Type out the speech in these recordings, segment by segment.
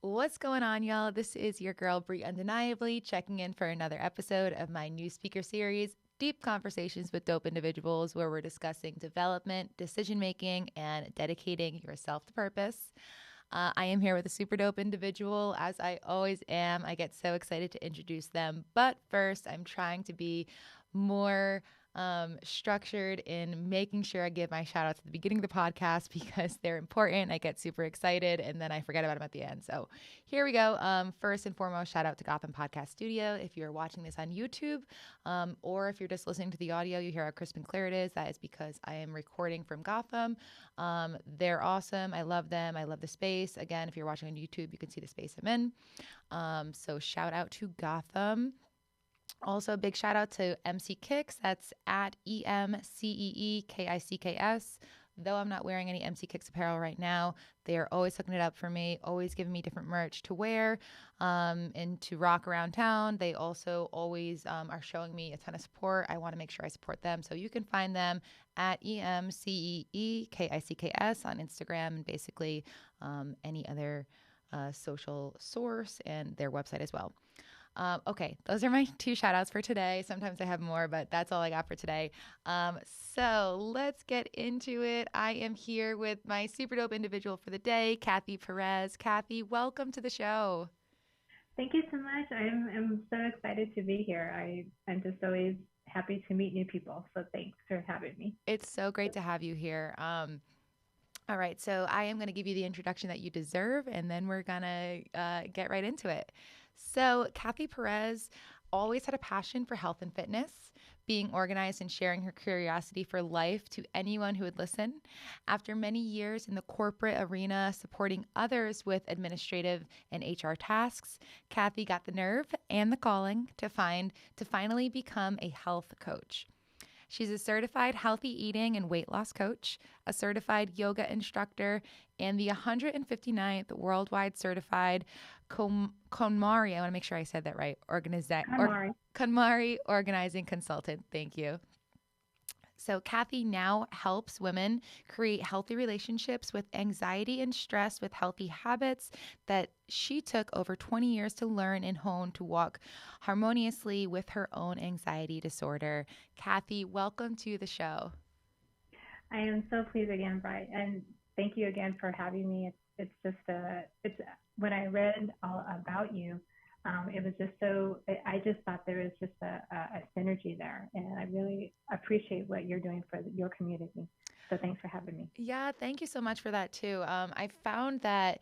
What's going on, y'all? This is your girl, Brie Undeniably, checking in for another episode of my new speaker series, Deep Conversations with Dope Individuals, where we're discussing development, decision making, and dedicating yourself to purpose. I am here with a super dope individual, as I always am. I get so excited to introduce them. But first, I'm trying to be more structured in making sure I give my shout outs at the beginning of the podcast because they're important. I get super excited and then I forget about them at the end. So here we go. First and foremost, shout out to Gotham Podcast Studio. If you're watching this on YouTube or if you're just listening to the audio, you hear how crisp and clear it is. That is because I am recording from Gotham. They're awesome. I love them. I love the space. Again, if you're watching on YouTube, you can see the space I'm in. So shout out to Gotham. Also, big shout out to MC Kicks. That's at EMCEEKICKS. Though I'm not wearing any MC Kicks apparel right now, they are always hooking it up for me, always giving me different merch to wear and to rock around town. They also always are showing me a ton of support. I want to make sure I support them. So you can find them at EMCEEKICKS on Instagram and basically any other social source and their website as well. Okay, those are my two shout outs for today. Sometimes I have more, but that's all I got for today. So let's get into it. I am here with my super dope individual for the day, Cathy Perez. Cathy, welcome to the show. Thank you so much. I'm so excited to be here. I'm just always happy to meet new people. So thanks for having me. It's so great to have you here. All right, so I am going to give you the introduction that you deserve, and then we're going to get right into it. So, Cathy Perez always had a passion for health and fitness, being organized and sharing her curiosity for life to anyone who would listen. After many years in the corporate arena supporting others with administrative and HR tasks, Cathy got the nerve and the calling to finally become a health coach. She's a certified healthy eating and weight loss coach, a certified yoga instructor, and the 159th worldwide certified Konmari, I want to make sure I said that right, Konmari. Konmari organizing consultant. Thank you. So, Cathy now helps women create healthy relationships with anxiety and stress with healthy habits that she took over 20 years to learn and hone to walk harmoniously with her own anxiety disorder. Cathy, welcome to the show. I am so pleased again, Brian, and thank you again for having me. It's just it's when I read all about you, it was just so. I just thought there was just a synergy there, and I really appreciate what you're doing for your community. So thanks for having me. Yeah, thank you so much for that too. I found that,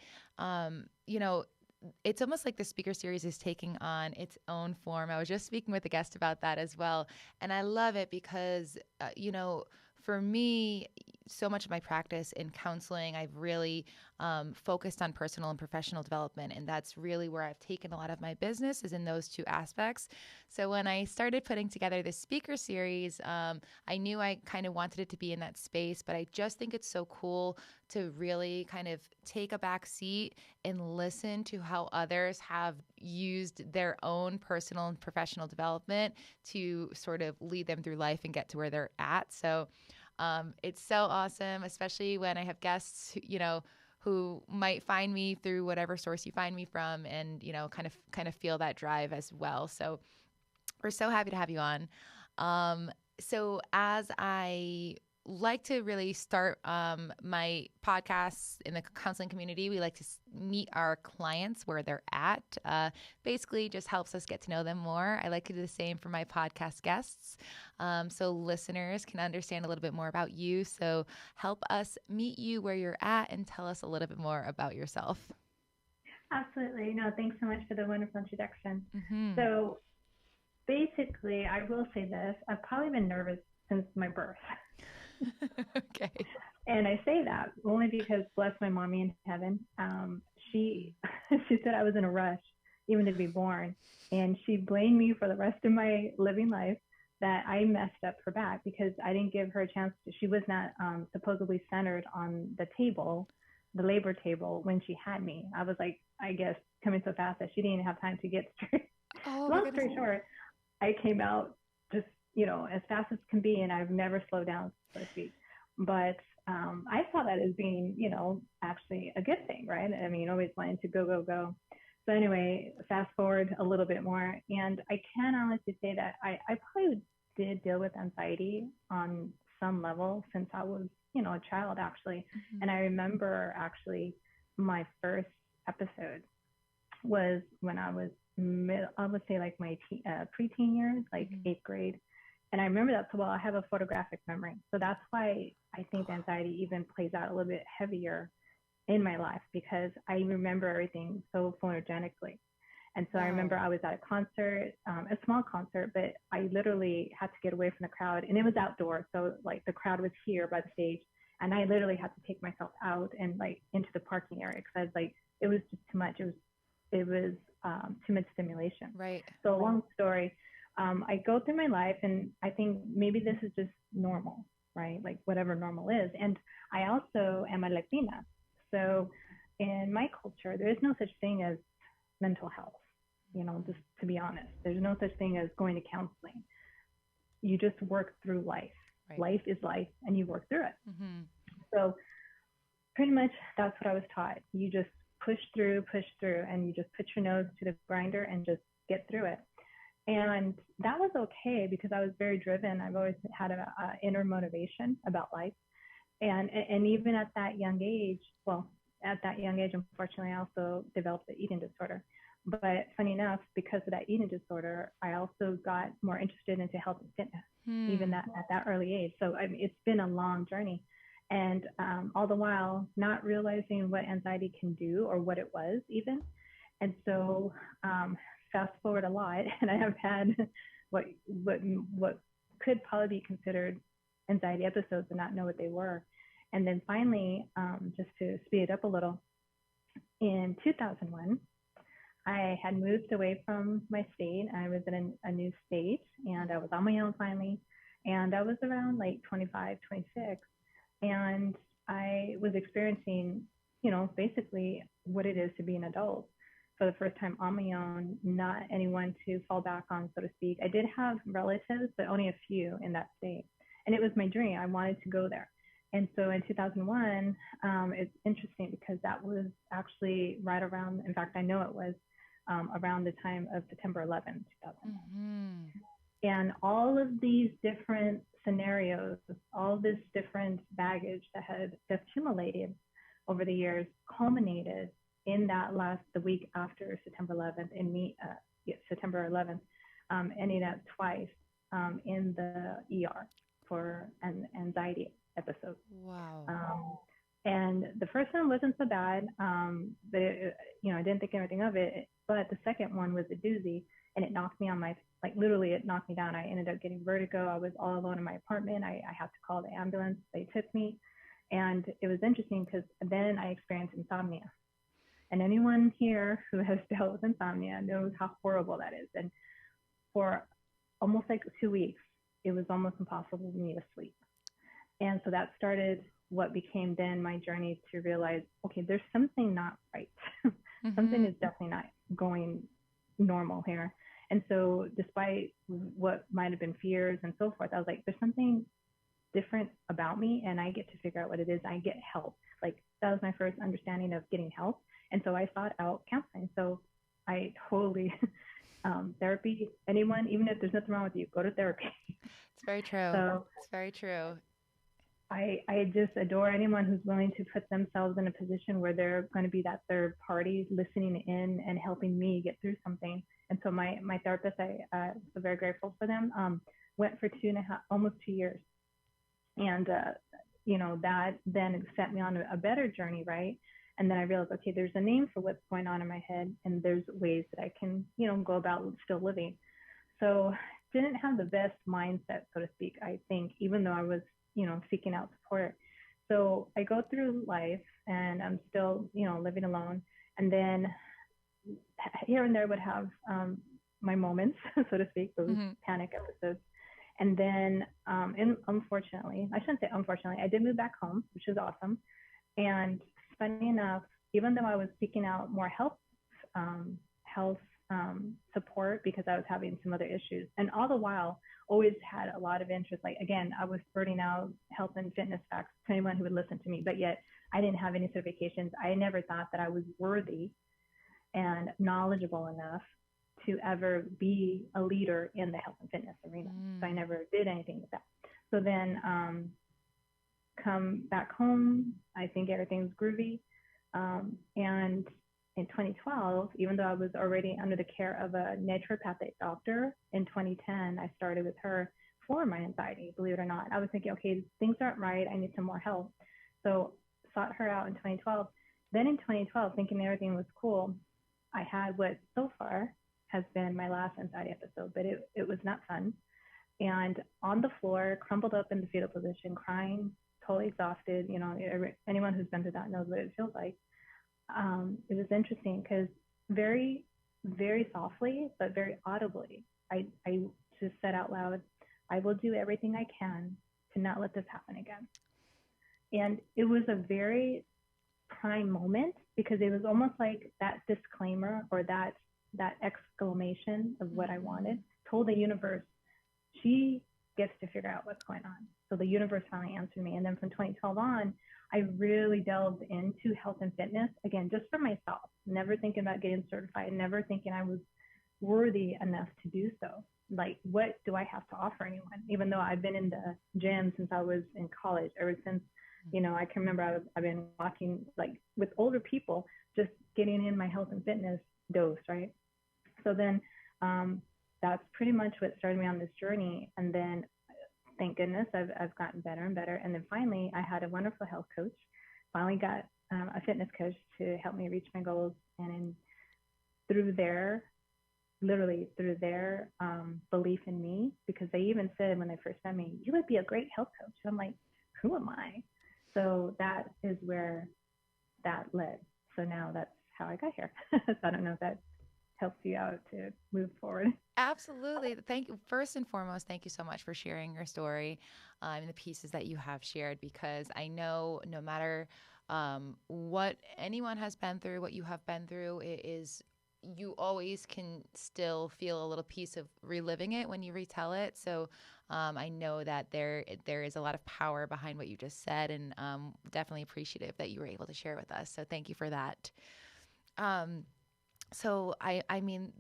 you know, it's almost like the speaker series is taking on its own form. I was just speaking with a guest about that as well. And I love it because, for me, so much of my practice in counseling, I've really focused on personal and professional development. And that's really where I've taken a lot of my business is in those two aspects. So when I started putting together this speaker series, I knew I kind of wanted it to be in that space, but I just think it's so cool to really kind of take a back seat and listen to how others have used their own personal and professional development to sort of lead them through life and get to where they're at. So it's so awesome, especially when I have guests, who might find me through whatever source you find me from and, kind of feel that drive as well. So we're so happy to have you on. So as I like to really start my podcasts in the counseling community, we like to meet our clients where they're at. Basically, just helps us get to know them more. I like to do the same for my podcast guests, so listeners can understand a little bit more about you. So help us meet you where you're at and tell us a little bit more about yourself. Absolutely. No, thanks so much for the wonderful introduction. Mm-hmm. So basically, I will say this: I've probably been nervous since my birth. Okay. And I say that only because bless my mommy in heaven. She she said I was in a rush even to be born, and she blamed me for the rest of my living life that I messed up her back because I didn't give her a chance to. She was not supposedly centered on the table, the labor table when she had me. I was like, I guess coming so fast that she didn't even have time to get straight. Oh my Long goodness. story short, I came out just as fast as can be, and I've never slowed down, so to speak. But I saw that as being, actually a good thing, right? I mean, always wanting to go, go, go. So anyway, fast forward a little bit more, and I can honestly say that I probably did deal with anxiety on some level since I was, a child actually. Mm-hmm. And I remember actually my first episode was when I was I would say like my preteen years, like Mm-hmm. eighth grade. And I remember that so well. I have a photographic memory, so that's why I think the anxiety even plays out a little bit heavier in my life because I remember everything so photogenically. And so I remember Wow. I was at a concert, a small concert, but I literally had to get away from the crowd, and it was outdoors, so like the crowd was here by the stage, and I literally had to take myself out and like into the parking area because I was like, it was just too much. It was too much stimulation. Right. So long story, I go through my life, and I think maybe this is just normal, right? Like whatever normal is. And I also am a Latina, so in my culture, there is no such thing as mental health. Just to be honest, there's no such thing as going to counseling. You just work through life. Right. Life is life, and you work through it. Mm-hmm. So pretty much that's what I was taught. You just push through, and you just put your nose to the grinder and just get through it. And that was okay because I was very driven. I've always had a inner motivation about life. And even at that young age, well, at that young age, unfortunately, I also developed the eating disorder. But funny enough, because of that eating disorder, I also got more interested into health and fitness, even Hmm. that at that early age. So I mean, it's been a long journey, and all the while not realizing what anxiety can do or what it was even. And so fast forward a lot, and I have had what what could probably be considered anxiety episodes and not know what they were. And then finally, just to speed it up a little, in 2001, I had moved away from my state. I was in a new state, and I was on my own finally. And I was around like 25, 26, and I was experiencing, basically what it is to be an adult for the first time on my own, not anyone to fall back on, so to speak. I did have relatives, but only a few in that state. And it was my dream. I wanted to go there. And so in 2001, it's interesting because that was actually right around, in fact, I know it was around the time of September 11th, 2001. Mm-hmm. And all of these different scenarios, all this different baggage that had accumulated over the years culminated in the week after September 11th, in me, September 11th, ending up twice in the ER for an anxiety episode. Wow. Um, and the first one wasn't so bad, but I didn't think anything of it. But the second one was a doozy, and it knocked me on my, like literally, it knocked me down. I ended up getting vertigo. I was all alone in my apartment. I had to call the ambulance. They took me, and it was interesting because then I experienced insomnia. And anyone here who has dealt with insomnia knows how horrible that is. And for almost like 2 weeks, it was almost impossible for me to sleep. And so that started what became then my journey to realize, okay, there's something not right. Something Mm-hmm. is definitely not going normal here. And so despite what might have been fears and so forth, I was like, there's something different about me, and I get to figure out what it is. I get help. Like that was my first understanding of getting help. And so I sought out counseling. So I totally therapy, anyone, even if there's nothing wrong with you, go to therapy. It's very true. So It's very true. I just adore anyone who's willing to put themselves in a position where they're going to be that third party listening in and helping me get through something. And so my therapist, I was very grateful for them, went for 2.5, almost 2 years. And, that then set me on a better journey, right? And then I realized, okay, there's a name for what's going on in my head, and there's ways that I can, go about still living. So didn't have the best mindset, so to speak, I think, even though I was, seeking out support. So I go through life, and I'm still, living alone. And then here and there would have my moments, so to speak, those Mm-hmm. panic episodes. And then, unfortunately, I shouldn't say unfortunately, I did move back home, which is awesome. And funny enough, even though I was seeking out more health support because I was having some other issues. And all the while, always had a lot of interest. Like, again, I was spurting out health and fitness facts to anyone who would listen to me, but yet I didn't have any certifications. I never thought that I was worthy and knowledgeable enough to ever be a leader in the health and fitness arena. So I never did anything with that. So then come back home, I think everything's groovy. And in 2012, even though I was already under the care of a naturopathic doctor, in 2010, I started with her for my anxiety, believe it or not. I was thinking, okay, things aren't right. I need some more help. So sought her out in 2012. Then in 2012, thinking everything was cool, I had what so far has been my last anxiety episode, but it was not fun. And on the floor, crumpled up in the fetal position, crying, totally exhausted. You know, anyone who's been through that knows what it feels like. It was interesting because very, very softly, but very audibly, I just said out loud, I will do everything I can to not let this happen again. And it was a very prime moment because it was almost like that disclaimer or that exclamation of what I wanted told the universe, she gets to figure out what's going on. So the universe finally answered me. And then from 2012 on, I really delved into health and fitness, again, just for myself, never thinking about getting certified, never thinking I was worthy enough to do so. Like, what do I have to offer anyone? Even though I've been in the gym since I was in college, ever since, you know, I can remember I've been walking like with older people, just getting in my health and fitness dose, right? So then that's pretty much what started me on this journey. And then thank goodness I've gotten better and better. And then finally, I had a wonderful health coach. Finally got a fitness coach to help me reach my goals. And through their, literally through their belief in me, because they even said when they first met me, you would be a great health coach. And I'm like, who am I? So that is where that led. So now that's how I got here. So I don't know if that helps you out to move forward. Absolutely. Thank you. First and foremost, thank you so much for sharing your story and the pieces that you have shared, because I know no matter what anyone has been through, what you have been through, it is you always can still feel a little piece of reliving it when you retell it. So I know that there is a lot of power behind what you just said, and definitely appreciative that you were able to share with us. So thank you for that. So I mean,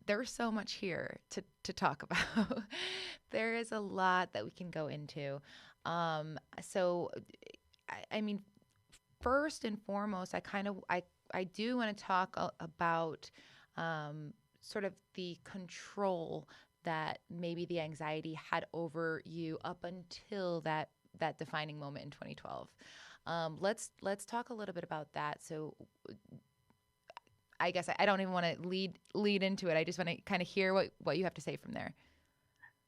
there's so much here to talk about. There is a lot that we can go into. So I mean, first and foremost, I do want to talk about sort of the control that maybe the anxiety had over you up until that defining moment in 2012. Let's talk a little bit about that. So I guess I don't even want to lead into it. I just want to kind of hear what you have to say from there.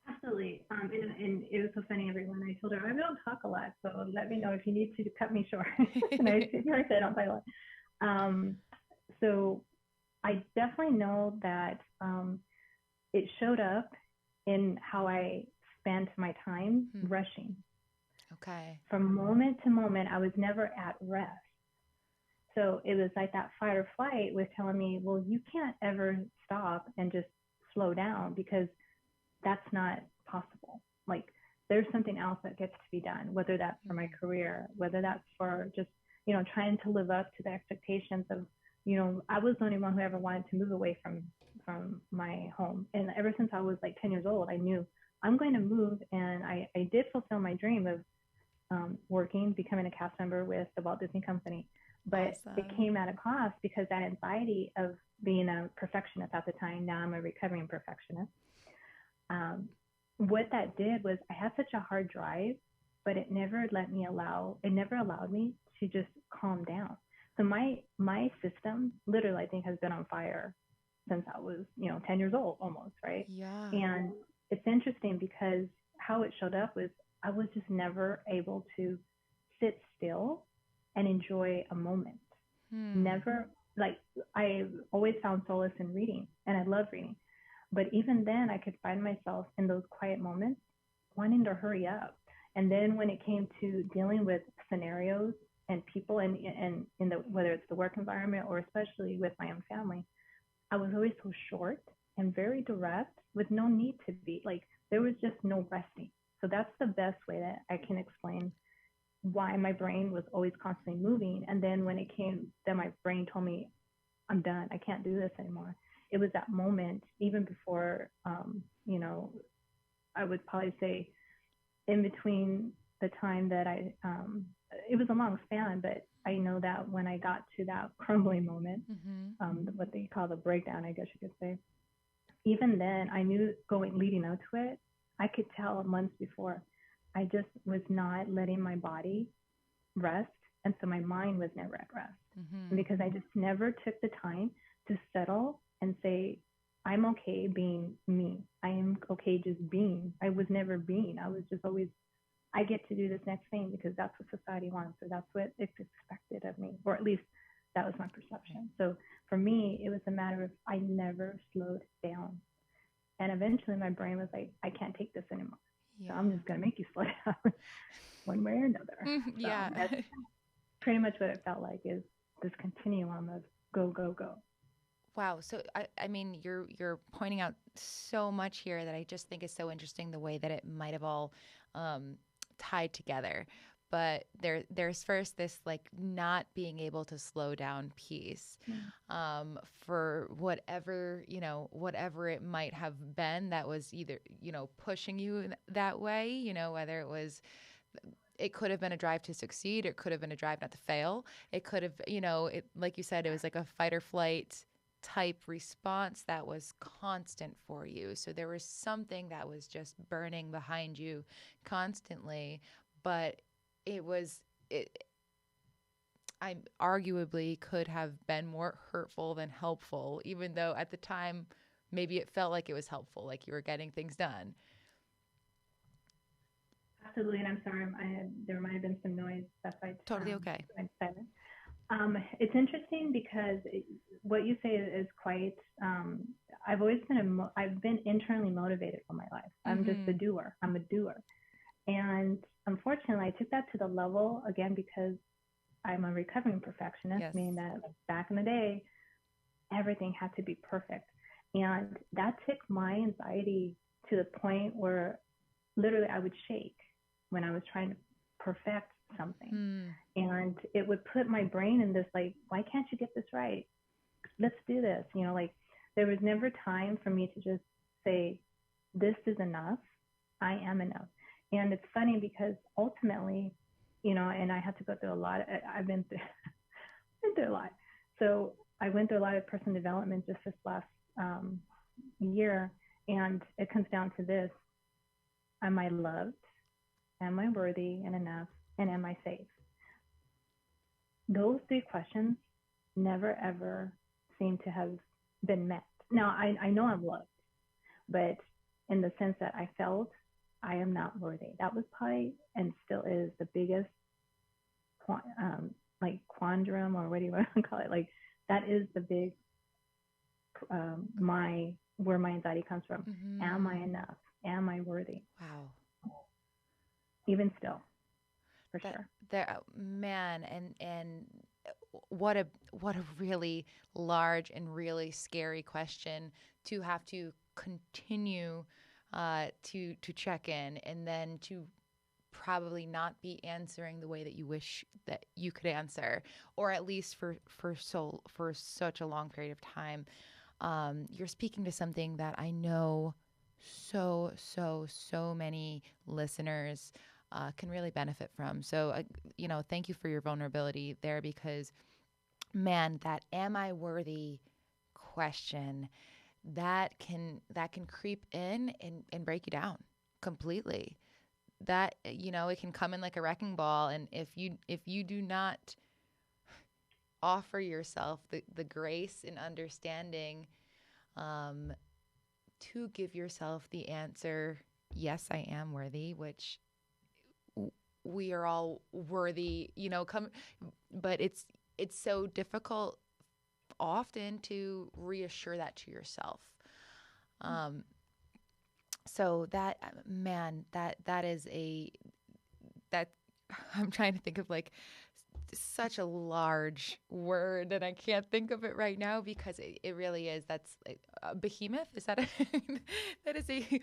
Absolutely. And it was so funny, everyone. I told her, I don't talk a lot, so let me know if you need to cut me short. And I said, I don't talk a lot. So I definitely know that it showed up in how I spent my time rushing. Okay. From moment to moment, I was never at rest. So it was like that fight or flight was telling me, well, you can't ever stop and just slow down because that's not possible. Like, there's something else that gets to be done, whether that's for my career, whether that's for just, you know, trying to live up to the expectations of, you know, I was the only one who ever wanted to move away from my home. And ever since I was like 10 years old, I knew I'm going to move. And I did fulfill my dream of becoming a cast member with the Walt Disney Company. But awesome. It came at a cost because that anxiety of being a perfectionist at the time, now I'm a recovering perfectionist. What that did was I had such a hard drive, but it never allowed me to just calm down. So my system literally, I think, has been on fire since I was, 10 years old almost, right? Yeah. And it's interesting because how it showed up was I was just never able to sit still and enjoy a moment. Never, like, I always found solace in reading, and I love reading. But even then, I could find myself in those quiet moments wanting to hurry up. And then when it came to dealing with scenarios and people, and in the whether it's the work environment or especially with my own family, I was always so short and very direct with no need to be. Like, there was just no resting. So that's the best way that I can explain why my brain was always constantly moving. And then when it came, then my brain told me, I'm done. I can't do this anymore. It was that moment, even before, you know, I would probably say in between the time that it was a long span, but I know that when I got to that crumbling moment, Mm-hmm. what they call the breakdown, I guess you could say, even then, I knew going leading up to it, I could tell months before, I just was not letting my body rest. And so my mind was never at rest. And Mm-hmm. because I just never took the time to settle and say, I'm okay being me. I am okay just being. I was never being. I was just always, I get to do this next thing because that's what society wants, or that's what it's expected of me, or at least that was my perception. So for me, it was a matter of I never slowed down. And eventually my brain was like, I can't take this anymore. So I'm Yeah. just going to make you slow down one way or another. So Yeah. that's pretty much what it felt like, is this continuum of go, go, go. Wow. So I mean, you're pointing out so much here that I just think is so interesting the way that it might have all um, tied together. But there's first this like not being able to slow down piece Mm. for whatever, whatever it might have been that was either, pushing you that way, whether it could have been a drive to succeed, it could have been a drive not to fail. It could have, like you said, it was like a fight or flight type response that was constant for you. So there was something that was just burning behind you constantly, but it was it I arguably could have been more hurtful than helpful, even though at the time maybe it felt like it was helpful, like you were getting things done. Absolutely. And I'm sorry, there might have been some noise. That's why Totally okay. I'm silent. It's interesting because what you say is quite. I've always been I've been internally motivated for my life. I'm just a Mhm. doer. I'm a doer, and unfortunately, I took that to the level again because I'm a recovering perfectionist, Yes. meaning that back in the day, everything had to be perfect, and that took my anxiety to the point where literally I would shake when I was trying to perfect something. Hmm. And it would put my brain in this like, why can't you get this right? Let's do this. Like there was never time for me to just say, this is enough. I am enough. And it's funny because ultimately, and I had to go through a lot. I've been through, been through a lot. So I went through a lot of personal development just this last um, year. And it comes down to this: am I loved? Am I worthy and enough? And am I safe? Those three questions never ever seem to have been met. Now, I know I'm loved, but in the sense that I felt I am not worthy. That was probably and still is the biggest like quandrum, or what do you want to call it? Like that is the big my where my anxiety comes from. Am I Mhm. enough? Am I worthy? Wow. Even still, for That sure. there man and what a really large and really scary question to have to continue to check in and then to probably not be answering the way that you wish that you could answer, or at least for such a long period of time. You're speaking to something that I know so many listeners can really benefit from. So, thank you for your vulnerability there, because man, that am I worthy question that can creep in and break you down completely. That, it can come in like a wrecking ball, and if you do not offer yourself the grace and understanding um, to give yourself the answer, yes, I am worthy, which we are all worthy, but it's so difficult often to reassure that to yourself. Um, so that man, that is a that I'm trying to think of like such a large word, and I can't think of it right now because it really is. That's a behemoth. Is that that is a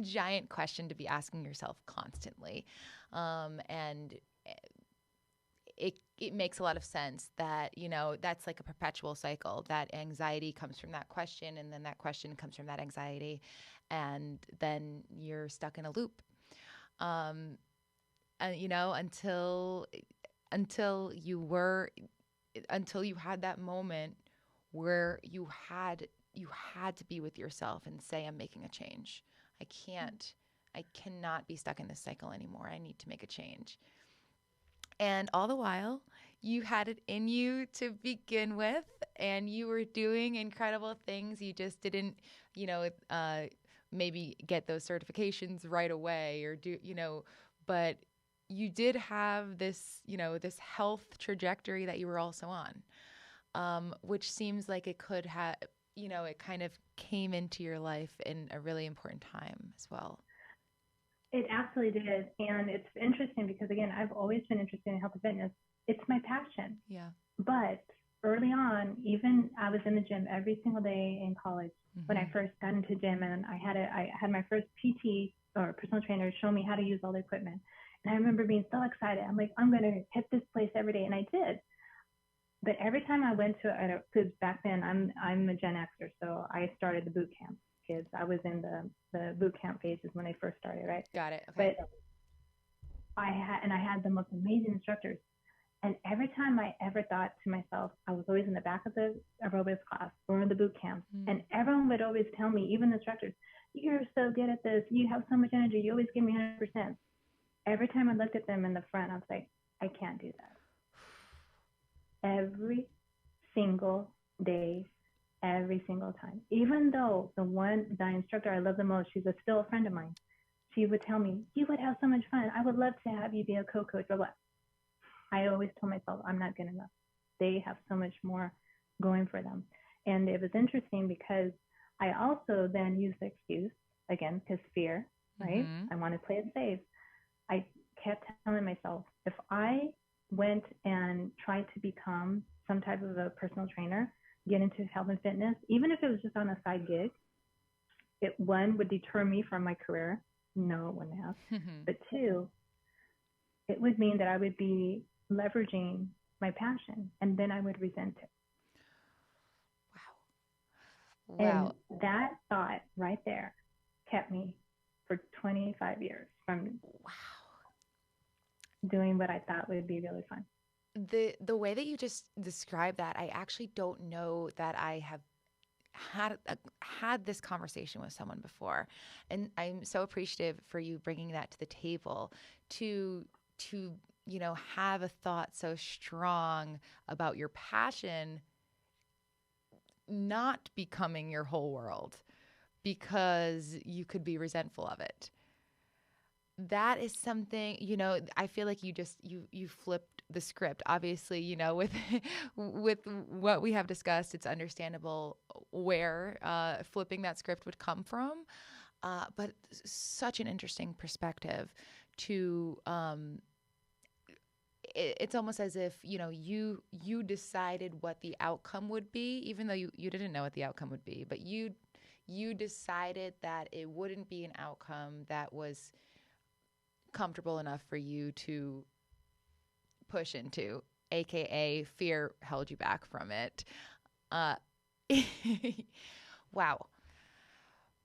giant question to be asking yourself constantly, and it makes a lot of sense that, that's like a perpetual cycle. That anxiety comes from that question, and then that question comes from that anxiety, and then you're stuck in a loop. Um, and until you were until you had that moment where you had to be with yourself and say, I'm making a change. I cannot be stuck in this cycle anymore. I need to make a change. And all the while, you had it in you to begin with, and you were doing incredible things. You just didn't, you know, uh, maybe get those certifications right away, or but you did have this, this health trajectory that you were also on, which seems like it could have, it kind of came into your life in a really important time as well. It absolutely did. And it's interesting because, again, I've always been interested in health and fitness. It's my passion. Yeah. But early on, even I was in the gym every single day in college when I first got into gym, and I had my first PT or personal trainer show me how to use all the equipment. And I remember being so excited. I'm like, I'm going to hit this place every day. And I did. But every time I went to, because back then I'm a Gen Xer, so I started the boot camp kids. I was in the boot camp phases when they first started, right? Got it. Okay. But I had the most amazing instructors. And every time I ever thought to myself, I was always in the back of the aerobics class or in the boot camp, and everyone would always tell me, even the instructors, you're so good at this. You have so much energy. You always give me 100%. Every time I looked at them in the front, I was like, I can't do that. Every single day, every single time. Even though the instructor I love the most, she's still a friend of mine. She would tell me, you would have so much fun. I would love to have you be a co-coach, blah, blah. I always told myself, I'm not good enough. They have so much more going for them. And it was interesting because I also then used the excuse, again, because fear, right? I want to play it safe. I kept telling myself, if I went and tried to become some type of a personal trainer, get into health and fitness, even if it was just on a side gig, one, would deter me from my career. No, it wouldn't have. But two, it would mean that I would be leveraging my passion, and then I would resent it. Wow. And that thought right there kept me for 25 years from doing what I thought would be really fun. The way that you just described that, I actually don't know that I have had this conversation with someone before, and I'm so appreciative for you bringing that to the table to have a thought so strong about your passion not becoming your whole world because you could be resentful of it. That is something, I feel like you flipped the script. Obviously, with with what we have discussed, it's understandable where flipping that script would come from. But such an interesting perspective to it's almost as if, you decided what the outcome would be, even though you didn't know what the outcome would be, but you decided that it wouldn't be an outcome that was comfortable enough for you to push into, aka fear held you back from it. Uh, wow,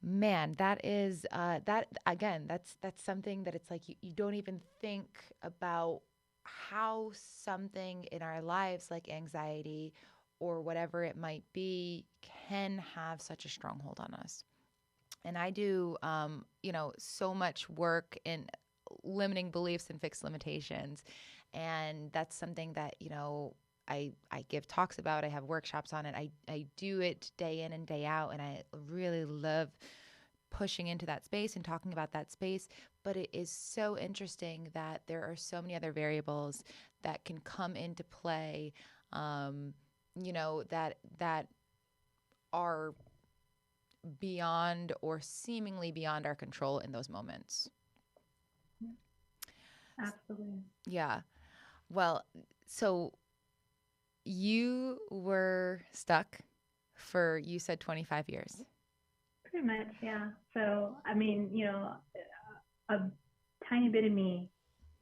man, that is that again. That's something that it's like you don't even think about how something in our lives like anxiety or whatever it might be can have such a stronghold on us. And I do, so much work in limiting beliefs and fixed limitations. And that's something that, I give talks about. I have workshops on it. I do it day in and day out. And I really love pushing into that space and talking about that space. But it is so interesting that there are so many other variables that can come into play, that are beyond or seemingly beyond our control in those moments. Absolutely. Yeah. Well, so you were stuck for, you said 25 years. Pretty much, yeah. So, I mean, a tiny bit of me,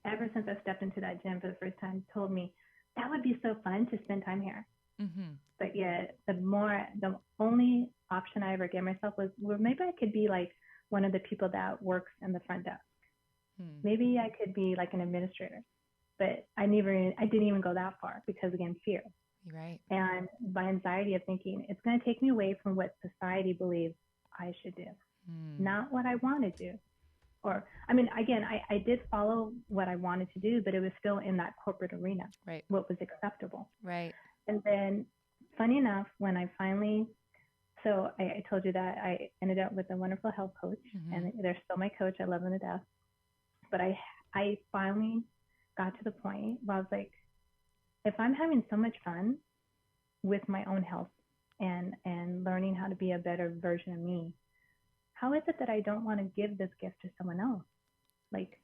ever since I stepped into that gym for the first time, told me that would be so fun to spend time here. Mm-hmm. But yet, the only option I ever gave myself was, well, maybe I could be like one of the people that works in the front desk. Hmm. Maybe I could be like an administrator. But I didn't even go that far because, again, fear. You're right. And my anxiety of thinking it's going to take me away from what society believes I should do, Hmm. not what I want to do. Or, I mean, again, I did follow what I wanted to do, but it was still in that corporate arena, Right. what was acceptable. Right. And then, funny enough, when I finally, so I told you that I ended up with a wonderful health coach, Mm-hmm. and they're still my coach. I love them to death. But I finally got to the point where I was like, if I'm having so much fun with my own health and learning how to be a better version of me, how is it that I don't want to give this gift to someone else? Like,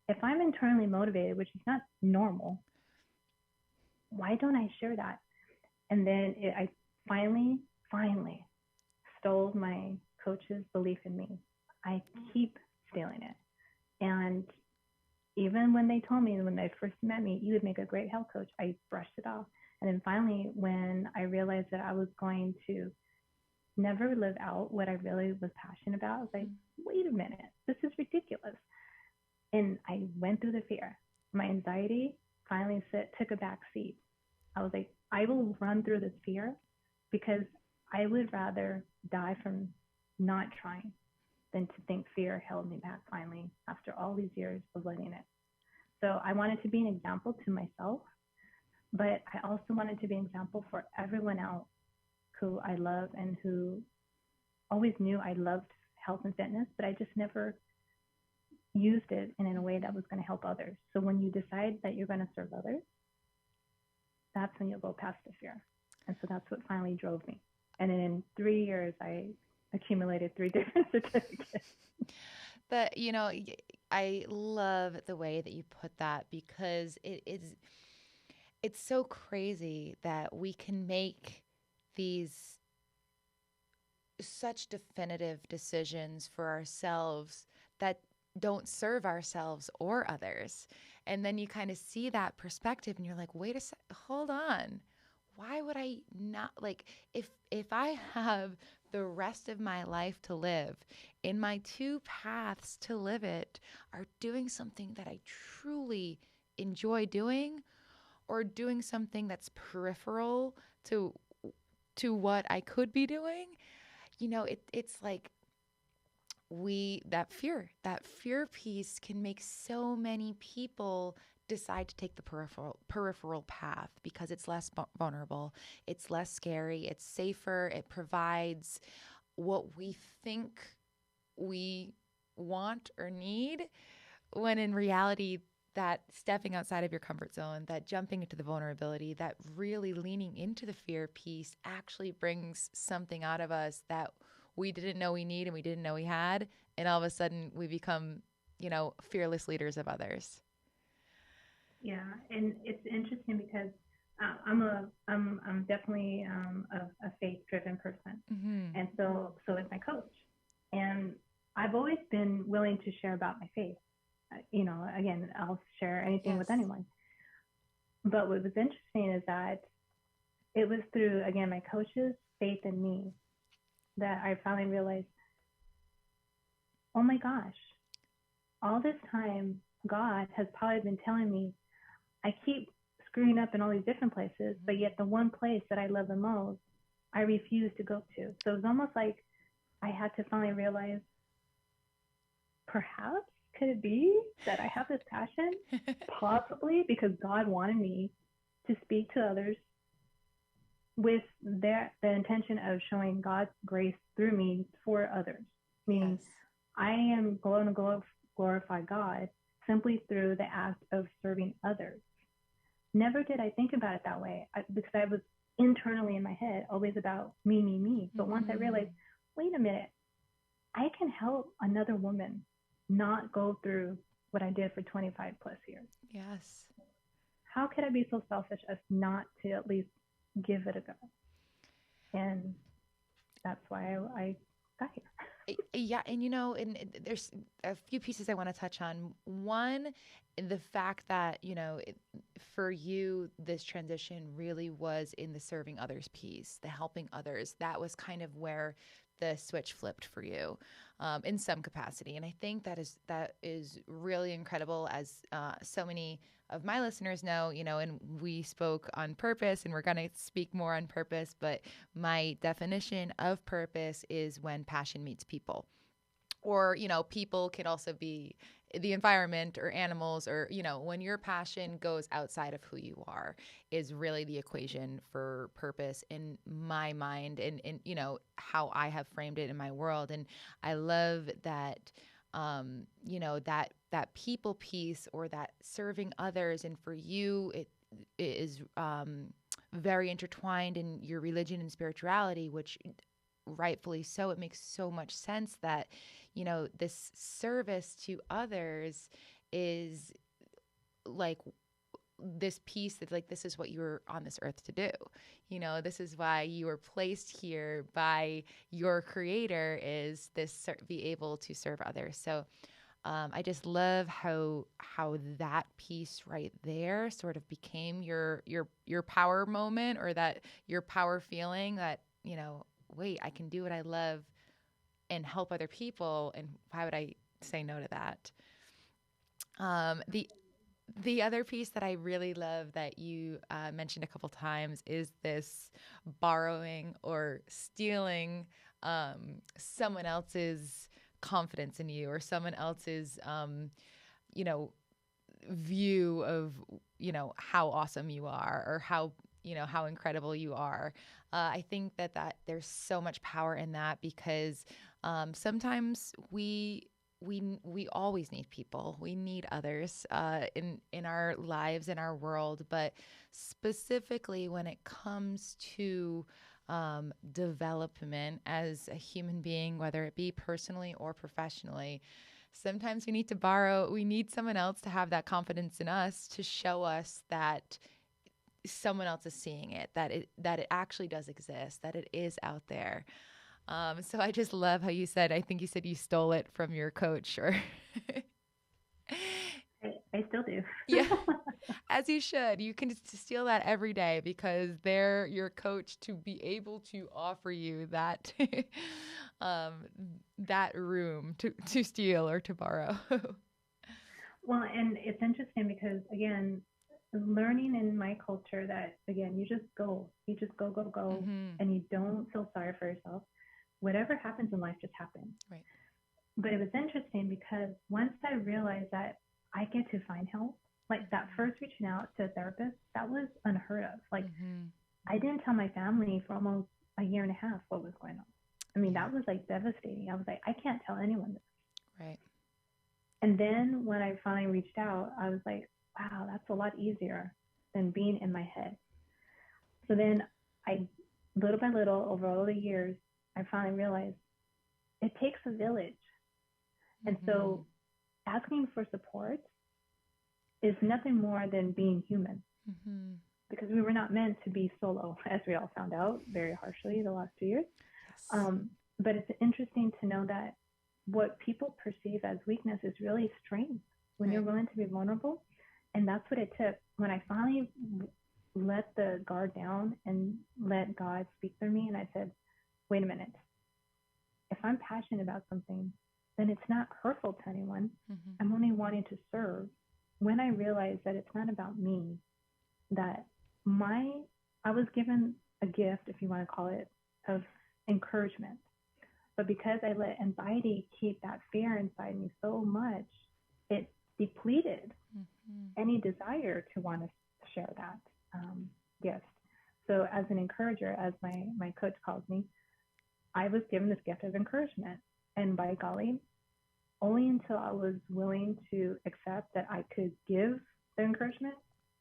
if I'm internally motivated, which is not normal, why don't I share that? And then I finally stole my coach's belief in me. I keep stealing it. And even when they told me when they first met me, you would make a great health coach, I brushed it off. And then finally, when I realized that I was going to never live out what I really was passionate about, I was like, wait a minute, this is ridiculous. And I went through the fear. My anxiety finally took a back seat. I was like, I will run through this fear because I would rather die from not trying than to think fear held me back finally after all these years of letting it. So I wanted to be an example to myself, but I also wanted to be an example for everyone else who I love and who always knew I loved health and fitness, but I just never used it in a way that was going to help others. So when you decide that you're going to serve others, that's when you'll go past the fear. And so that's what finally drove me. And then in 3 years, I accumulated 3 different certificates. But, I love the way that you put that because it's so crazy that we can make these such definitive decisions for ourselves that don't serve ourselves or others. And then you kind of see that perspective and you're like, wait a sec, hold on. Why would I not, like, if I have the rest of my life to live and my two paths to live it are doing something that I truly enjoy doing or doing something that's peripheral to what I could be doing, it's like that fear piece can make so many people decide to take the peripheral path because it's less vulnerable, it's less scary, it's safer, it provides what we think we want or need, when in reality that stepping outside of your comfort zone, that jumping into the vulnerability, that really leaning into the fear piece actually brings something out of us that we didn't know we need and we didn't know we had. And all of a sudden we become, fearless leaders of others. Yeah, and it's interesting because I'm definitely a faith-driven person, Mm-hmm. and so is my coach. And I've always been willing to share about my faith. Again, I'll share anything with Yes. anyone. But what was interesting is that it was through, again, my coach's faith in me that I finally realized, oh my gosh, all this time, God has probably been telling me I keep screwing up in all these different places, but Mm-hmm. yet the one place that I love the most, I refuse to go to. So it was almost like I had to finally realize, perhaps could it be that I have this passion? Possibly because God wanted me to speak to others with the intention of showing God's grace through me for others. Meaning, Yes. I am going to glorify God simply through the act of serving others. Never did I think about it that way because I was internally in my head always about me, me, me. But once I Mm-hmm. realized, wait a minute, I can help another woman not go through what I did for 25 plus years. Yes. how could I be so selfish as not to at least give it a go? And that's why I got here. Yeah, and there's a few pieces I want to touch on. One, the fact that, for you, this transition really was in the serving others piece, the helping others. That was kind of where the switch flipped for you, in some capacity. And I think that is really incredible, as so many of my listeners know, and we spoke on purpose, and we're going to speak more on purpose, but my definition of purpose is when passion meets people. Or, people can also be the environment or animals, or, when your passion goes outside of who you are, is really the equation for purpose in my mind, and how I have framed it in my world. And I love that, that people piece, or that serving others. And for you, it is very intertwined in your religion and spirituality, which rightfully so. It makes so much sense that, this service to others is like this piece that, like, this is what you were on this earth to do. This is why you were placed here by your creator, is this be able to serve others. So I just love how that piece right there sort of became your power moment, or that your power feeling that, wait, I can do what I love and help other people, and why would I say no to that? The other piece that I really love that you mentioned a couple times is this borrowing or stealing someone else's confidence in you, or someone else's you know view of how awesome you are, or how incredible you are. I think that there's so much power in that, because sometimes we always need people. We need others in our lives, in our world, but specifically when it comes to development as a human being, whether it be personally or professionally, sometimes we need someone else to have that confidence in us, to show us that someone else is seeing it, that it actually does exist, that it is out there. So I just love how you said, I think you said you stole it from your coach, or I still do. yeah, as you should. You can steal that every day, because they're your coach, to be able to offer you that um, that room to steal or to borrow. Well, and it's interesting because, again, learning in my culture that, again, you just go, go, go, Mm-hmm. and you don't feel sorry for yourself. Whatever happens in life just happens. Right. But it was interesting because once I realized that I get to find help, like that first reaching out to a therapist, that was unheard of. Like, Mm-hmm. I didn't tell my family for almost a year and a half what was going on. I mean, Yeah. that was like devastating. I was like, I can't tell anyone this. Right. And then when I finally reached out, I was like, wow, that's a lot easier than being in my head. So then I, little by little, over all the years, I finally realized it takes a village. And Mm-hmm. so asking for support is nothing more than being human, Mm-hmm. because we were not meant to be solo, as we all found out very harshly the last 2 years. Yes. But it's interesting to know that what people perceive as weakness is really strength when you're Right. willing to be vulnerable. And that's what it took. When I finally let the guard down and let God speak through me, and I said, wait a minute, if I'm passionate about something, then it's not hurtful to anyone. Mm-hmm. I'm only wanting to serve. When I realized that it's not about me, that I was given a gift, if you want to call it, of encouragement. But because I let anxiety keep that fear inside me so much, it depleted Mm-hmm. any desire to want to share that gift. So, as an encourager, as my coach calls me, I was given this gift of encouragement. And by golly, only until I was willing to accept that I could give the encouragement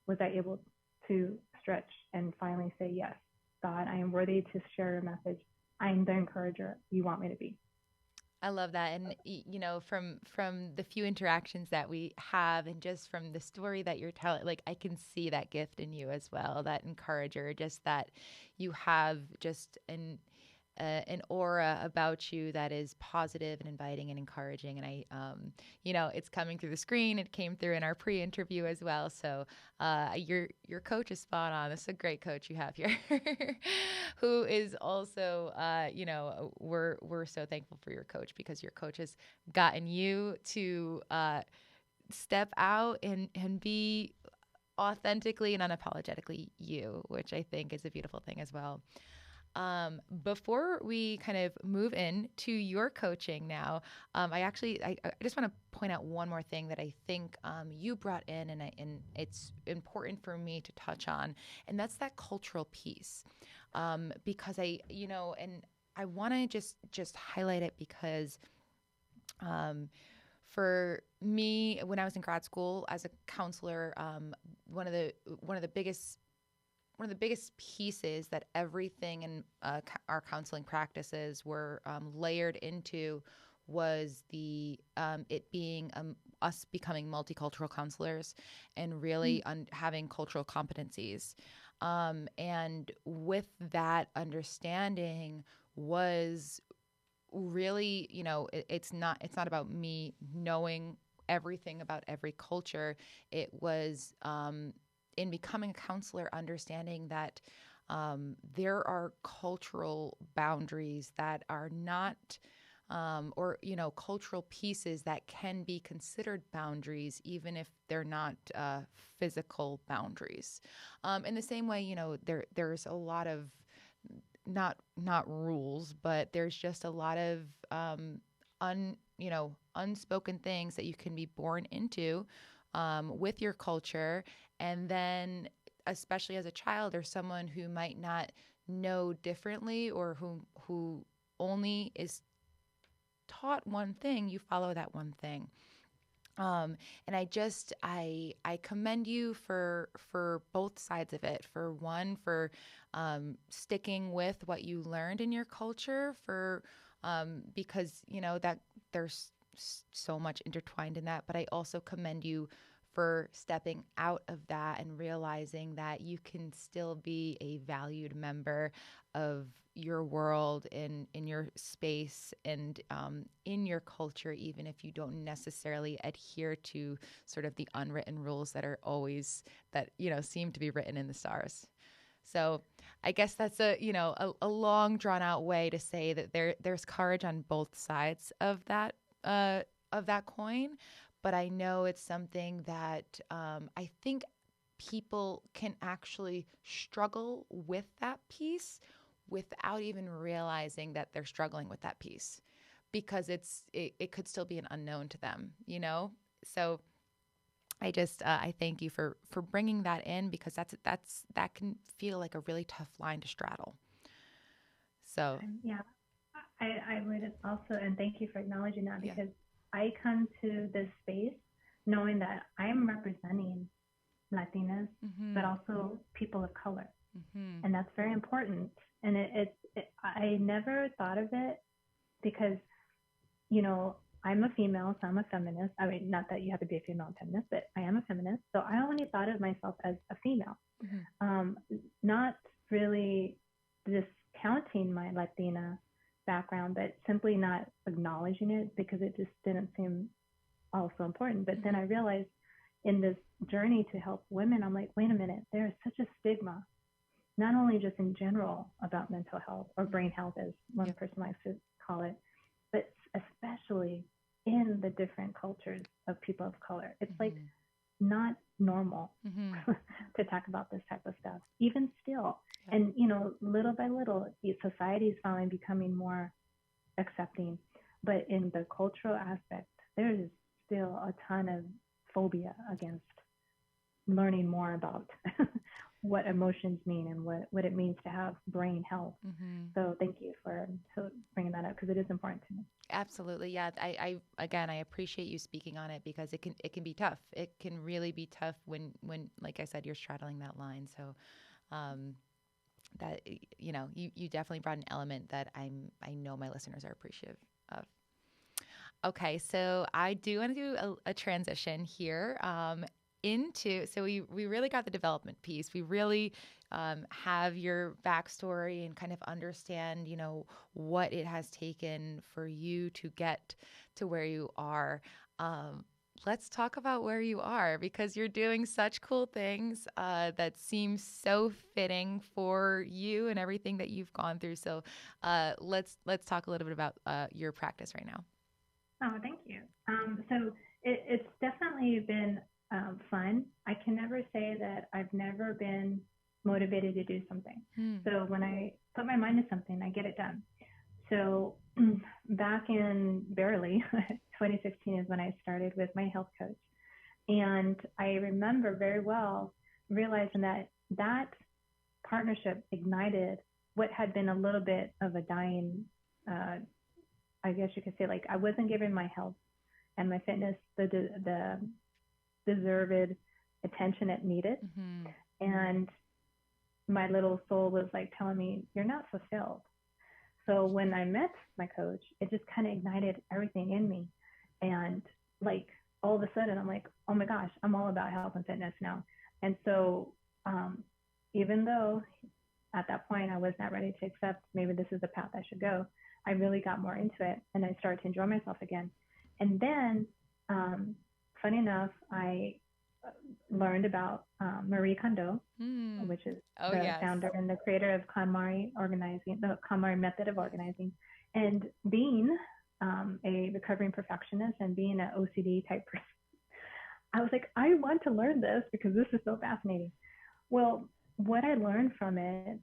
was I able to stretch and finally say, yes, God, I am worthy to share your message. I am the encourager you want me to be. I love that. And you know, from the few interactions that we have and just from the story that you're telling, like I can see that gift in you as well, that encourager, just that you have just an aura about you that is positive and inviting and encouraging. And you know, it's coming through the screen. It came through in our pre-interview as well. So your coach is spot on. This is a great coach you have here, who is also, you know, we're so thankful for your coach because your coach has gotten you to step out and be authentically and unapologetically you, which I think is a beautiful thing as well. Before we kind of move in to your coaching now, I just want to point out one more thing that I think you brought in, and it's important for me to touch on, and that's that cultural piece, because you know, and I want to just highlight it because for me, when I was in grad school as a counselor, one of the biggest one of the biggest pieces that everything in our counseling practices were layered into was the it being us becoming multicultural counselors and really having cultural competencies. And with that understanding was really, you know, it's not about me knowing everything about every culture. It was in becoming a counselor, understanding that there are cultural boundaries that are not, or, you know, cultural pieces that can be considered boundaries, even if they're not physical boundaries. In the same way, you know, there's a lot of not rules, but there's just a lot of unspoken things that you can be born into with your culture, and then especially as a child or someone who might not know differently or who only is taught one thing, you follow that one thing. And I commend you for both sides of it. For one, for sticking with what you learned in your culture, for because you know that there's so much intertwined in that. But I also commend you for stepping out of that and realizing that you can still be a valued member of your world, in your space, and in your culture, even if you don't necessarily adhere to sort of the unwritten rules that are always that you know seem to be written in the stars. So I guess that's a long drawn out way to say that there's courage on both sides of that coin, but I know it's something that I think people can actually struggle with that piece without even realizing that they're struggling with that piece because it could still be an unknown to them, you know? So I thank you for bringing that in because that can feel like a really tough line to straddle. So, Yeah, I would also, and thank you for acknowledging that yeah. because I come to this space knowing that I'm representing Latinas, but Mhm. also people of color. Mhm. And that's very important. And I never thought of it because, you know, I'm a female, so I'm a feminist. I mean, not that you have to be a female feminist, but I am a feminist. So I only thought of myself as a female, Mhm. um, not really discounting my Latina background, but simply not acknowledging it because it just didn't seem all so important. But then I Mhm. realized in this journey to help women, I'm like, wait a minute, there is such a stigma, not only just in general about mental health or brain Mhm. health, as one Yep. person likes to call it, but especially in the different cultures of people of color. It's like Mhm. not normal Mhm. to talk about this type of stuff, even still. Yep. And, you know, little by little, society is finally becoming more accepting. But in the cultural aspect, there is still a ton of phobia against learning more about what emotions mean and what it means to have brain health. Mhm. So thank you for bringing that up because it is important to me. Absolutely. Yeah. I again, I appreciate you speaking on it because it can be tough. It can really be tough when, like I said, you're straddling that line. So, um, you know, you definitely brought an element that I know my listeners are appreciative of. Okay, so I do want to do a transition here into, so we really got the development piece. We really have your backstory and kind of understand, what it has taken for you to get to where you are. Um, let's talk about where you are because you're doing such cool things that seem so fitting for you and everything that you've gone through. So let's talk a little bit about your practice right now. Oh, thank you. So it's definitely been fun. I can never say that I've never been motivated to do something. Hmm. So when I put my mind to something, I get it done. So back in barely 2016 is when I started with my health coach. And I remember very well realizing that that partnership ignited what had been a little bit of a dying, I guess you could say, like I wasn't giving my health and my fitness the deserved attention it needed. Mm-hmm. And my little soul was like telling me, you're not fulfilled. So when I met my coach, it just kind of ignited everything in me. And like all of a sudden, I'm like, oh my gosh, I'm all about health and fitness now. And so even though at that point I was not ready to accept maybe this is the path I should go, I really got more into it and I started to enjoy myself again. And then, funny enough, I learned about Marie Kondo, Mm. which is Oh, the yes. founder and the creator of Konmari organizing, the Konmari method of organizing. And being a recovering perfectionist and being an OCD type person, I was like, I want to learn this because this is so fascinating. Well, what I learned from it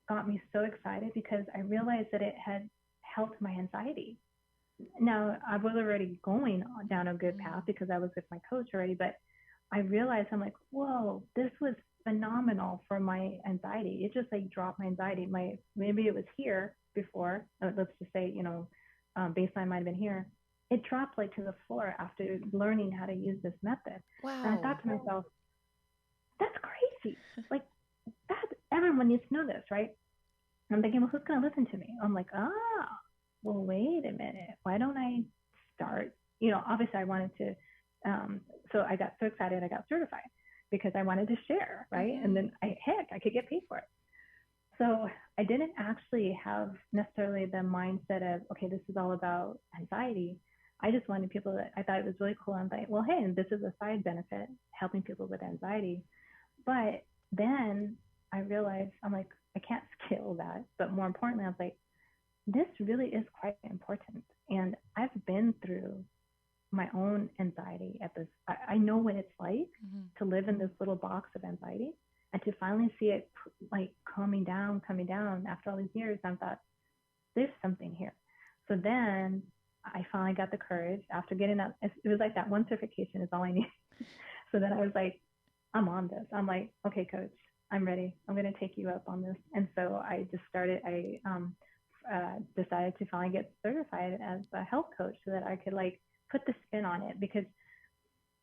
got me so excited because I realized that it had helped my anxiety. Now, I was already going down a good path Mm. because I was with my coach already, but I realized I'm like, whoa, this was phenomenal for my anxiety. It just like dropped my anxiety. Maybe it was here before. Let's just say, baseline might have been here. It dropped like to the floor after learning how to use this method. And I Wow. thought to myself, that's crazy. Like that, everyone needs to know this, right? I'm thinking, well, who's going to listen to me? I'm like, well, wait a minute. Why don't I start? Obviously I wanted to. So I got so excited, I got certified because I wanted to share, right? And Mm-hmm. then I could get paid for it. So I didn't actually have necessarily the mindset of, okay, this is all about anxiety. I just wanted people that I thought it was really cool. I'm like, well, hey, this is a side benefit, helping people with anxiety. But then I realized I'm like, I can't scale that. But more importantly, I was like, this really is quite important. And I've been through my own anxiety at this. I know what it's like Mm-hmm. to live in this little box of anxiety and to finally see it like coming down after all these years. I thought, there's something here. So then I finally got the courage after getting that. It was like that one certification is all I need. So then I was like, I'm on this. I'm like, okay, coach, I'm ready. I'm going to take you up on this. And so I just started, decided to finally get certified as a health coach so that I could like put the spin on it because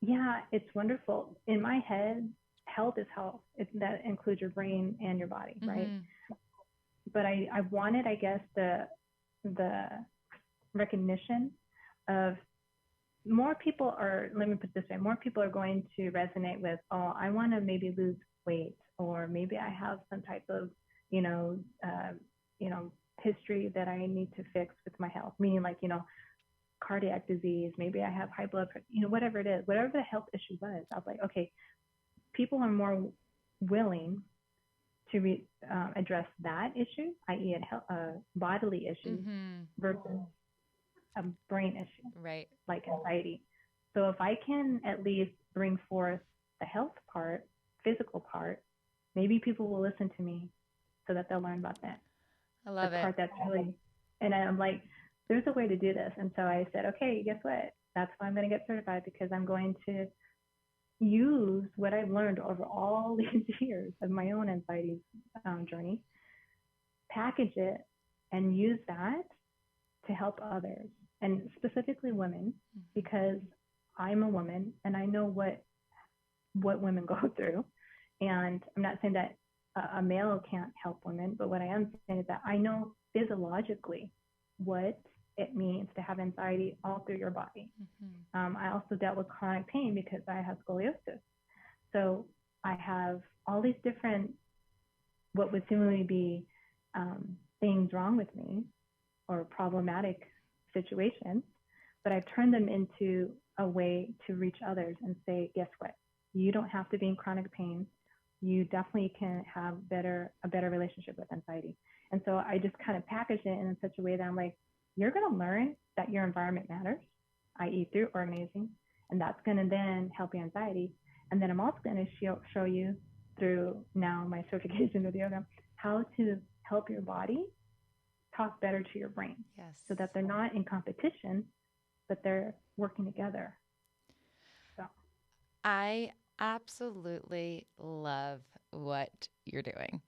yeah, it's wonderful. In my head, health is health. That includes your brain and your body, right? Mm-hmm. But I wanted, I guess, the recognition of more people are, let me put it this way, more people are going to resonate with, oh, I want to maybe lose weight, or maybe I have some type of, you know, uh, you know, history that I need to fix with my health, meaning like, cardiac disease, maybe I have high blood pressure, whatever it is, whatever the health issue was, I was like, okay, people are more willing to address that issue, i.e., a bodily issue, Mm-hmm. versus a brain issue Right. like anxiety. So if I can at least bring forth the health part, physical part, maybe people will listen to me so that they'll learn about that. I The love it. part that's really, and I'm like, there's a way to do this. And so I said, okay, guess what? That's why I'm going to get certified because I'm going to use what I've learned over all these years of my own anxiety journey, package it, and use that to help others, and specifically women, Mm-hmm. because I'm a woman and I know what women go through. And I'm not saying that a male can't help women, but what I am saying is that I know physiologically what it means to have anxiety all through your body. Mm-hmm. I also dealt with chronic pain because I have scoliosis. So I have all these different, what would seemingly be things wrong with me or problematic situations, but I've turned them into a way to reach others and say, guess what? You don't have to be in chronic pain. You definitely can have a better relationship with anxiety. And so I just kind of package it in such a way that I'm like, you're going to learn that your environment matters, i.e. through organizing, and that's going to then help your anxiety. And then I'm also going to show you through now my certification with yoga, how to help your body talk better to your brain. Yes. So that they're not in competition, but they're working together. So I absolutely love what you're doing.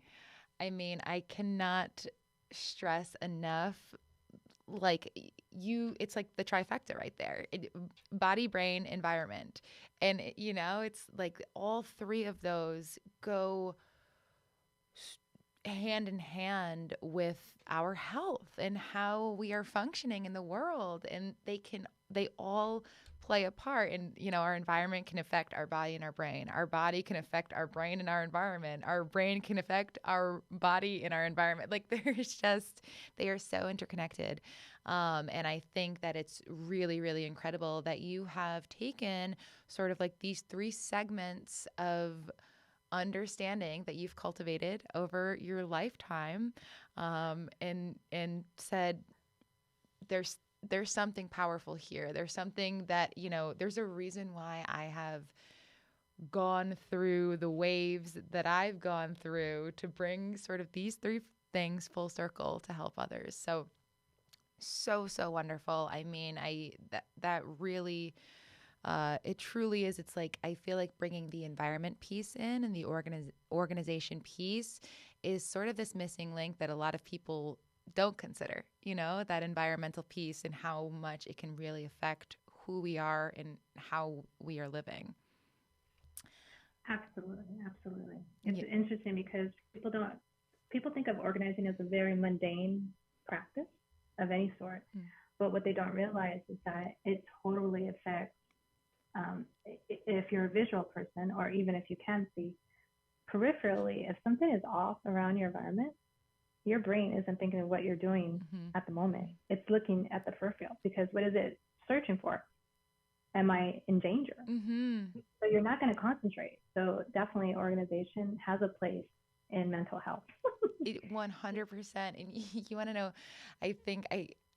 I mean, I cannot stress enough, like it's like the trifecta right there. Body, brain, environment. And it's like all three of those go hand in hand with our health and how we are functioning in the world, and they all play a part. And our environment can affect our body and our brain. Our body can affect our brain and our environment. Our brain can affect our body and our environment. Like they are so interconnected. And I think that it's really, really incredible that you have taken sort of like these three segments of understanding that you've cultivated over your lifetime, and said there's something powerful here. There's something that there's a reason why I have gone through the waves that I've gone through to bring sort of these three things full circle to help others. So wonderful. I mean, that really, it truly is. It's like, I feel like bringing the environment piece in and the organization piece is sort of this missing link that a lot of people don't consider, that environmental piece and how much it can really affect who we are and how we are living. absolutely. It's interesting because people think of organizing as a very mundane practice of any sort, but what they don't realize is that it totally affects. If you're a visual person, or even if you can see peripherally, if something is off around your environment, your brain isn't thinking of what you're doing at the moment. It's looking at the peripheral, because what is it searching for? Am I in danger? So you're not going to concentrate. So definitely organization has a place in mental health. 100%. And you want to know, I think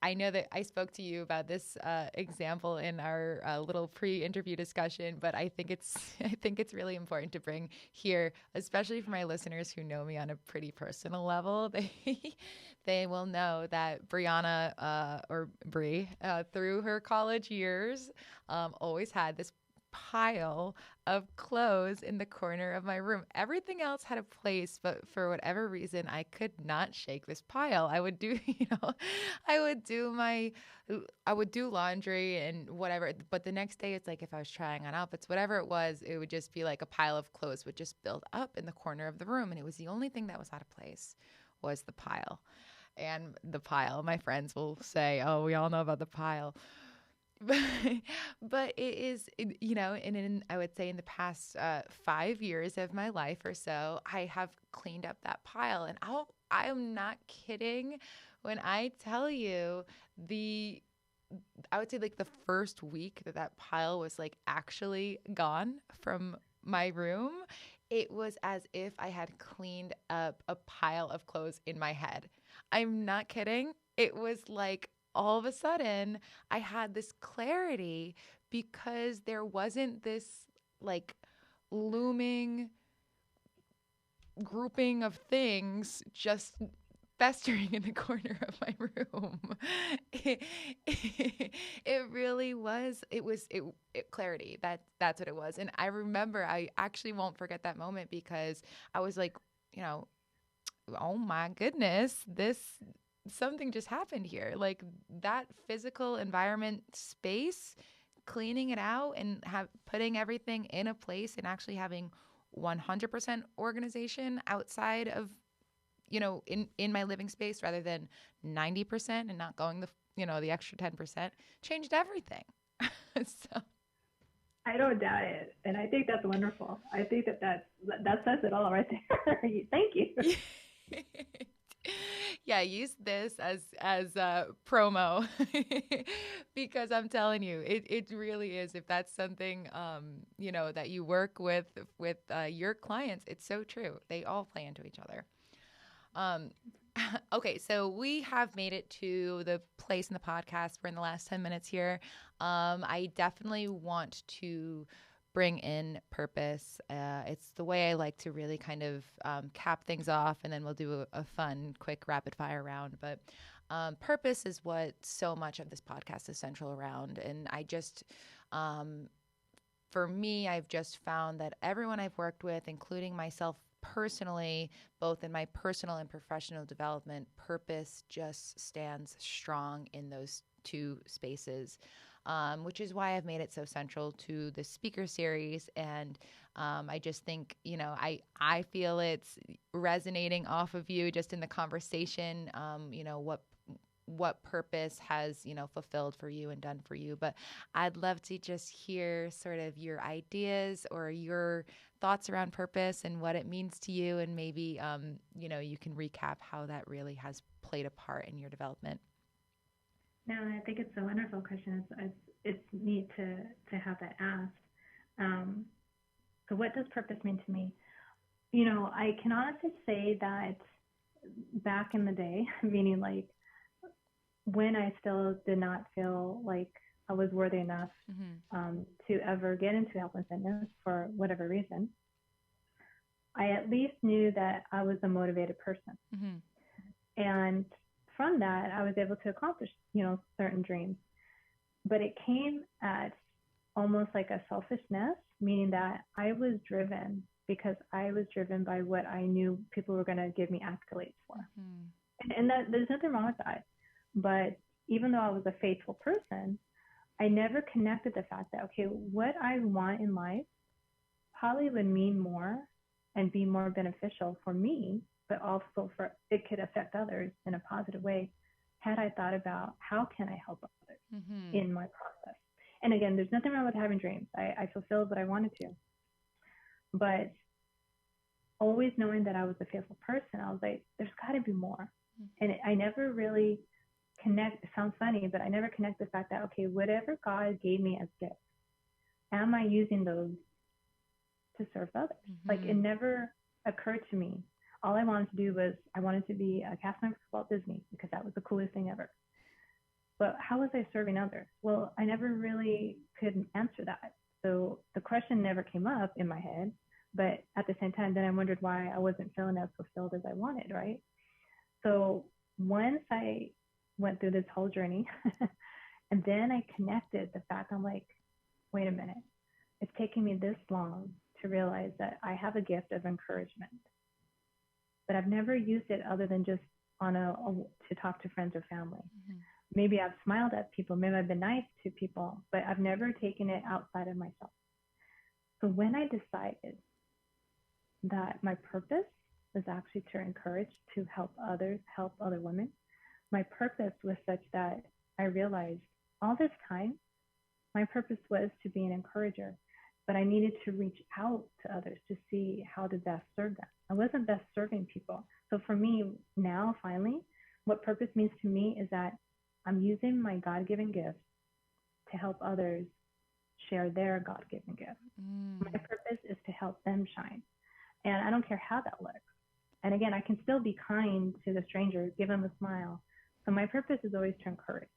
I know that I spoke to you about this example in our little pre-interview discussion, but I think it's really important to bring here, especially for my listeners who know me on a pretty personal level. They will know that Brianna, or Brie, through her college years, always had this pile of clothes in the corner of my room. Everything else had a place, but for whatever reason, I could not shake this pile. I would do, I would do laundry and whatever, but the next day it's like, if I was trying on outfits, whatever it was, it would just be like a pile of clothes would just build up in the corner of the room. And it was the only thing that was out of place was the pile. And the pile, my friends will say, oh, we all know about the pile. But it is, and I would say in the past 5 years of my life or so, I have cleaned up that pile. And I am not kidding when I tell you I would say like the first week that pile was like actually gone from my room, it was as if I had cleaned up a pile of clothes in my head. I'm not kidding. It was like, all of a sudden, I had this clarity because there wasn't this like looming grouping of things just festering in the corner of my room. It really was. It clarity. That's what it was. And I remember, I actually won't forget that moment because I was like, oh my goodness, something just happened here. Like that physical environment space, cleaning it out and putting everything in a place and actually having 100% organization outside of, in my living space rather than 90% and not going the extra 10% changed everything. So I don't doubt it, and I think that's wonderful. I think that says it all right there. Thank you. yeah, use this as a promo because I'm telling you, it really is. If that's something that you work with your clients, it's so true. They all play into each other. Um, okay, so we have made it to the place in the podcast. We're in the last 10 minutes here. I definitely want to bring in purpose. It's the way I like to really kind of cap things off, and then we'll do a fun, quick, rapid fire round. But purpose is what so much of this podcast is central around. And for me, I've just found that everyone I've worked with, including myself personally, both in my personal and professional development, purpose just stands strong in those two spaces, which is why I've made it so central to the speaker series. And I just think, I feel it's resonating off of you just in the conversation, what purpose has, fulfilled for you and done for you. But I'd love to just hear sort of your ideas or your thoughts around purpose and what it means to you. And maybe, you can recap how that really has played a part in your development. No, I think it's a wonderful question. It's neat to have that asked. So what does purpose mean to me? I can honestly say that back in the day, meaning like when I still did not feel like I was worthy enough to ever get into health and fitness for whatever reason, I at least knew that I was a motivated person. And from that, I was able to accomplish, certain dreams. But it came at almost like a selfishness, meaning that I was driven because I was driven by what I knew people were going to give me accolades for. And that there's nothing wrong with that. But even though I was a faithful person, I never connected the fact that, okay, what I want in life probably would mean more and be more beneficial for me, but also for it could affect others in a positive way had I thought about how can I help others in my process. And again, there's nothing wrong with having dreams. I fulfilled what I wanted to. But always knowing that I was a faithful person, I was like, there's got to be more. And I never really it sounds funny, but I never connect the fact that, okay, whatever God gave me as gifts, am I using those to serve others? Like it never occurred to me. All I wanted to do was I wanted to be a cast member for Walt Disney because that was the coolest thing ever. But how was I serving others? Well, I never really could answer that. So the question never came up in my head. But at the same time, then I wondered why I wasn't feeling as fulfilled as I wanted, right? So once I went through this whole journey and then I connected the fact, I'm like, wait a minute, it's taking me this long to realize that I have a gift of encouragement, but I've never used it other than just to talk to friends or family. Maybe I've smiled at people, maybe I've been nice to people, but I've never taken it outside of myself. So when I decided that my purpose was actually to encourage, to help others, help other women, my purpose was such that I realized all this time, my purpose was to be an encourager, but I needed to reach out to others to see how to best serve them. I wasn't best serving people. So for me now, finally, what purpose means to me is that I'm using my God-given gifts to help others share their God-given gifts. My purpose is to help them shine. And I don't care how that looks. And again, I can still be kind to the stranger, give them a smile. So my purpose is always to encourage,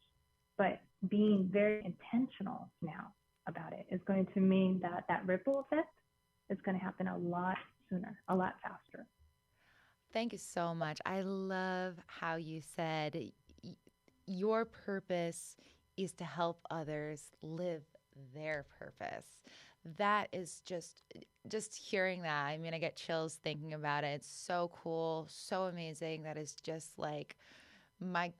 but being very intentional now about it is going to mean that that ripple effect is going to happen a lot sooner, a lot faster. Thank you so much. I love how you said your purpose is to help others live their purpose. That is just hearing that. I mean, I get chills thinking about it. It's so cool, so amazing. That is just like, my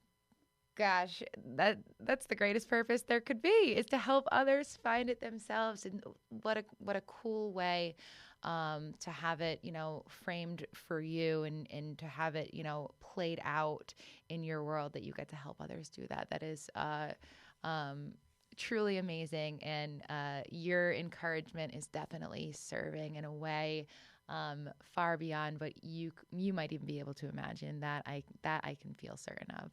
gosh, that's the greatest purpose there could be, is to help others find it themselves. And what a cool way to have it, framed for you and to have it, played out in your world, that you get to help others do that. That is truly amazing. And your encouragement is definitely serving in a way far beyond what you might even be able to imagine, that I can feel certain of.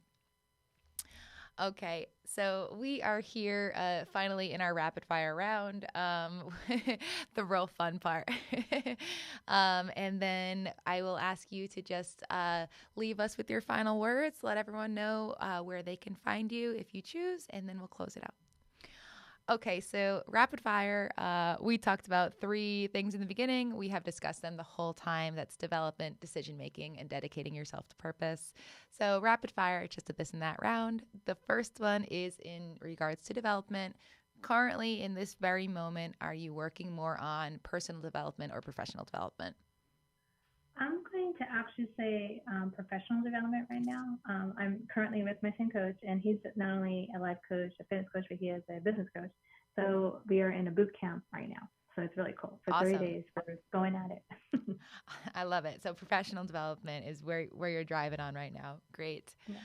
Okay, so we are here finally in our rapid fire round, the real fun part. And then I will ask you to just leave us with your final words, let everyone know where they can find you if you choose, and then we'll close it out. Okay, so rapid fire. We talked about 3 things in the beginning. We have discussed them the whole time. That's development, decision making, and dedicating yourself to purpose. So rapid fire, just a this and that round. The first one is in regards to development. Currently, in this very moment, are you working more on personal development or professional development? I'm going to actually say professional development right now. I'm currently with my same coach, and he's not only a life coach, a fitness coach, but he is a business coach. So we are in a boot camp right now. So it's really cool. For Awesome. 3 days, we're going at it. I love it. So professional development is where you're driving on right now. Great. Yeah.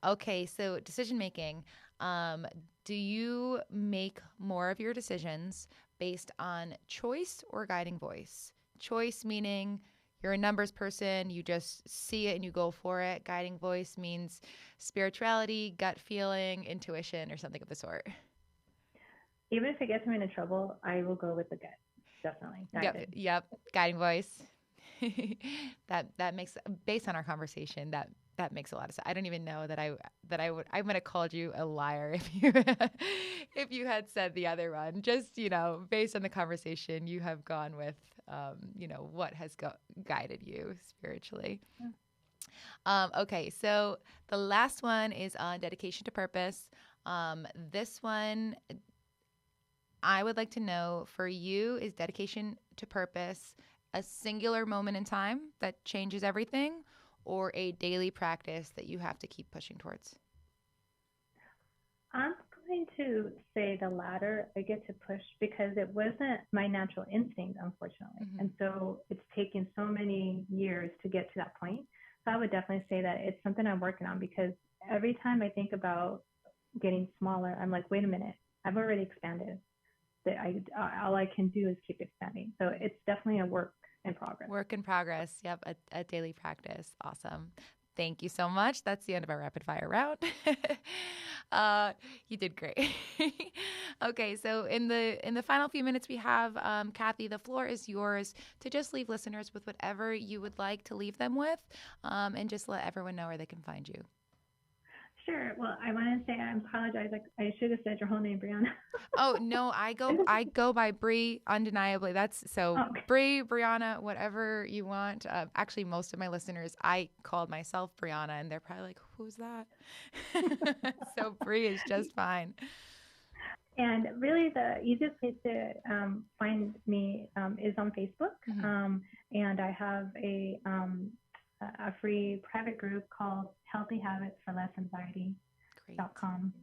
Okay, so decision making. Do you make more of your decisions based on choice or guiding voice? Choice meaning you're a numbers person, you just see it and you go for it. Guiding voice means spirituality, gut feeling, intuition, or something of the sort. Even if it gets me into trouble, I will go with the gut. Definitely. Yep. Guiding voice. that makes, based on our conversation, that makes a lot of sense. I don't even know that I would I'm gonna called you a liar if you had said the other one. Just based on the conversation, you have gone with what has guided you spiritually. Yeah. Okay, so the last one is on dedication to purpose. This one, I would like to know, for you, is dedication to purpose a singular moment in time that changes everything, or a daily practice that you have to keep pushing towards? I'm going to say the latter. I get to push because it wasn't my natural instinct, unfortunately. Mm-hmm. And so it's taken so many years to get to that point. So I would definitely say that it's something I'm working on, because every time I think about getting smaller, I'm like, wait a minute, I've already expanded. All I can do is keep expanding. So it's definitely a work in progress. Work in progress. Yep. A daily practice. Awesome. Thank you so much. That's the end of our rapid fire round. You did great. Okay. So in the final few minutes we have, Cathy, the floor is yours to just leave listeners with whatever you would like to leave them with, and just let everyone know where they can find you. Sure. Well, I want to say I apologize. I should have said your whole name, Brianna. Oh no, I go by Bree, undeniably. That's so okay. Bree, Brianna, whatever you want. Actually, most of my listeners, I called myself Brianna, and they're probably like, "Who's that?" So Bree is just fine. And really, the easiest place to find me is on Facebook, mm-hmm. And I have a free private group called Healthy Habits for Less Anxiety.com.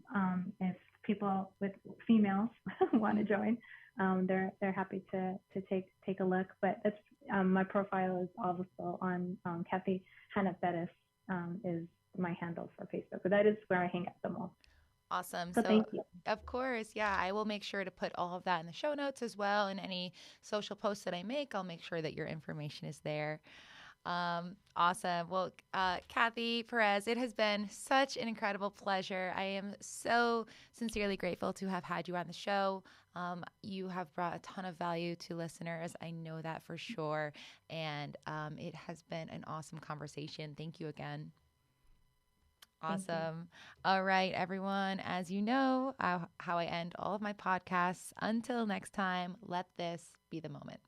If people with females want to join, they're happy to take a look. But that's my profile is also on Cathy Perez is my handle for Facebook. But that is where I hang out the most. Awesome. So thank you. Of course. Yeah, I will make sure to put all of that in the show notes as well. And any social posts that I make, I'll make sure that your information is there. Awesome. Well, Cathy Perez, it has been such an incredible pleasure. I am so sincerely grateful to have had you on the show. You have brought a ton of value to listeners. I know that for sure. And it has been an awesome conversation. Thank you again. Awesome. All right, everyone. As you know, how I end all of my podcasts. Until next time, let this be the moment.